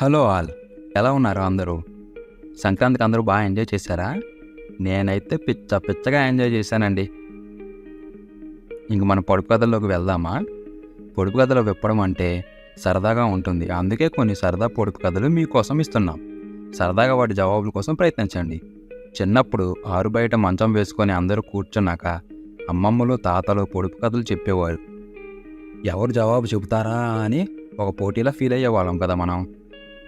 Hello all, ఎలా ఉన్నారు అందరూ? సంక్రాంతికి అందరూ బాగా ఎంజాయ్ చేశారా? నేనైతే పిచ్చగా ఎంజాయ్ చేశానండి. ఇంక మన పొడుపు కథల్లోకి వెళ్దామా? పొడుపు కథలు విప్పడం అంటే సరదాగా ఉంటుంది. అందుకే కొన్ని సరదా పొడుపు కథలు మీకోసం ఇస్తున్నాం. సరదాగా వాటి జవాబుల కోసం ప్రయత్నించండి. చిన్నప్పుడు ఆరు బయట మంచం వేసుకొని అందరూ కూర్చున్నాక అమ్మమ్మలు తాతలు పొడుపు కథలు చెప్పేవారు. ఎవరు జవాబు చెబుతారా అని ఒక పోటీలా ఫీల్ అయ్యేవాళ్ళం కదా మనం.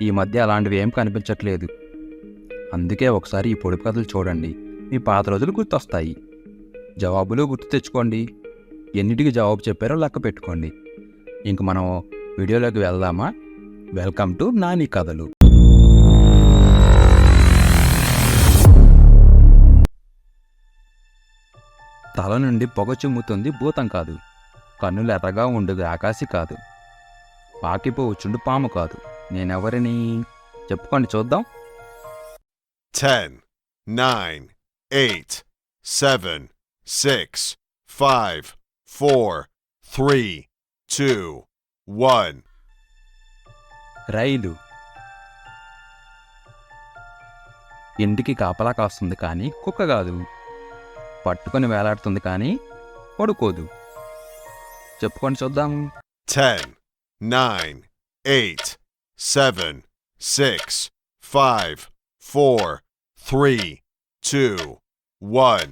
ఈ మధ్య అలాంటివి ఏం కనిపించట్లేదు. అందుకే ఒకసారి ఈ పొడుపు కథలు చూడండి, మీ పాత రోజులు గుర్తొస్తాయి. జవాబులు గుర్తు తెచ్చుకోండి. ఎన్నిటికి జవాబు చెప్పారో లెక్క పెట్టుకోండి. ఇంక మనం వీడియోలోకి వెళ్దామా? వెల్కమ్ టు నాని కథలు. తల నుండి పొగ చిమ్ముతుంది భూతం కాదు. కన్నులు ఎర్రగా ఉండదు ఆకాశి కాదు. పాకిపోవచ్చుండు పాము కాదు. నేనెవరిని? చెప్పుకోండి చూద్దాం. 10, 9, 8, 7, 6, 5, 4, 3, 2, 1. రైలు. ఇంటికి కాపలా కాస్తుంది కానీ కుక్క కాదు. పట్టుకొని వేలాడుతుంది కానీ పడుకోదు. చెప్పుకొని చూద్దాం. 10, 9, 8, 7, 6, 5, 4, 3, 2, 1.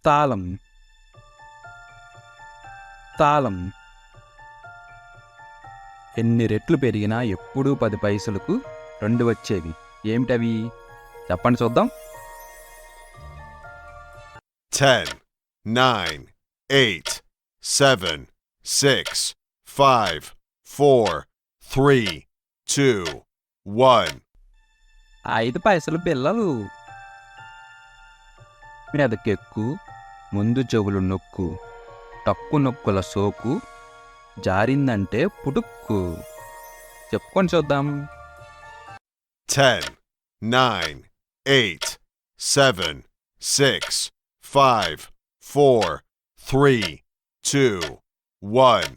తాళం. తాళం ఎన్ని రెట్లు పెరిగినా ఎప్పుడూ 10 పైసలకు 2 వచ్చేవి. ఏమిటవి? చెప్పండి చూద్దాం. 10, 9, 8, 7, 6, 5, 4, 3, 2, 1. 5 పైసలు పిల్లలు. మెదకెక్కు, ముందు చెవులు నొక్కు, టక్కు నొక్కుల సోకు, జారిందంటే పుటుక్కు. చెప్పుకొని చూద్దాం. 10, 9, 8, 7, 6, 5, 4, 3, 2, 1.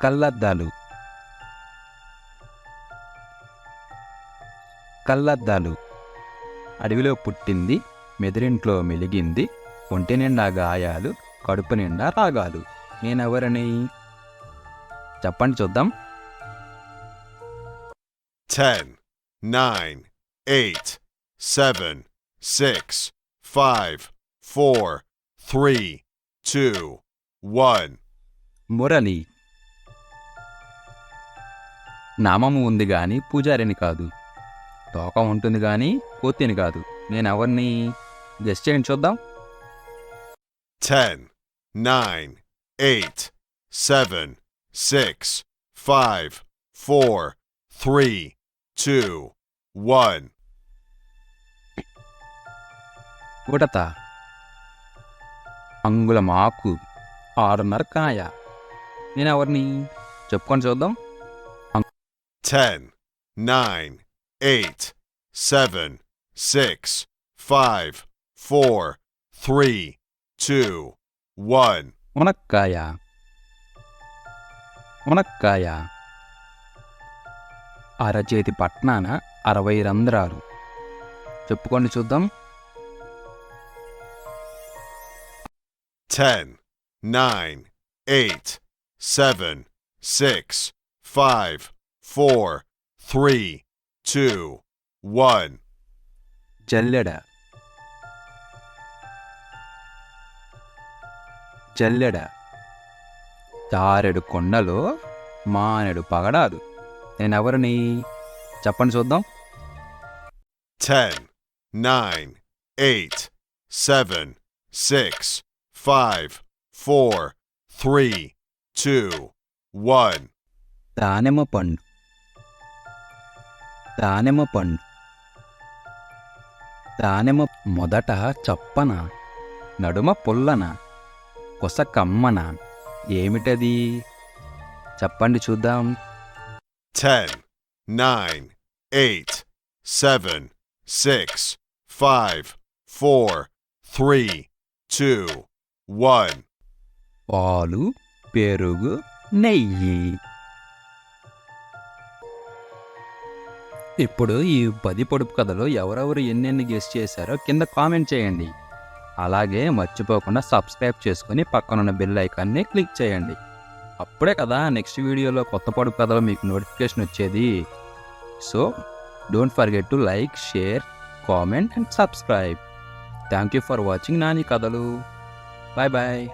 కళ్ళద్దాలు. కళ్ళద్దాలు అడవిలో పుట్టింది, మెదిరింట్లో మెలిగింది, ఒంటి నిండా గాయాలు, కడుపు నిండా రాగాలు. నేనెవరని? చెప్పండి చూద్దాం. 10, 9, 8, 7, 6, 5, 4, 3, 2, 1. మురళి. నామము ఉంది గాని పూజారిని కాదు. తోక ఉంటుంది గాని కోతిని కాదు. నేనెవరిని? గెస్ చేయండి చూద్దాం. 10, 9, 8, 7, 6, 5, 4, 3, 2, 1. ఉడత. అంగుళం ఆకు, 6.5 కాయ. నేనెవరిని? చెప్పుకొని చూద్దాం. 10, 9, 8, 7, 6, 5, 4, 3, 2, 1. మునక్కాయ. మునక్కాయ అరచేతి పట్నాన 60 రంధ్రాలు. చెప్పుకోండి చూద్దాం. 10, 9, 8, 7, 6, 5, 4, 3, 2, 1. జల్లెడ. జల్లెడ చారెడు కొండలో మానెడు పగడాలు. నేనెవరిని? చెప్పండి చూద్దాం. 10, 9, 8, 7, 6, 5, 4, 3, 2, 1. దానిమ్మ పండు. దానిమ్మ పండు. దానిమ్మ మొదట చప్పన, నడుమ పుల్లన, కొస కమ్మన. ఏమిటది? చెప్పండి చూద్దాం. 10, 9, 8, 7, 6, 5, 4, 3, 2, 1. పాలు, పెరుగు, నెయ్యి. ఇప్పుడు ఈ 10 పొడుపు కథలు ఎవరెవరు ఎన్నెన్ని గెస్ చేశారో కింద కామెంట్ చేయండి. అలాగే మర్చిపోకుండా సబ్స్క్రైబ్ చేసుకొని పక్కనున్న బెల్ ఐకాన్ని క్లిక్ చేయండి. అప్పుడే కదా నెక్స్ట్ వీడియోలో కొత్త పొడుపు కథలు మీకు నోటిఫికేషన్ వచ్చేది. So don't forget to like, share, comment and subscribe. Thank you for watching Nani కథలు. Bye bye.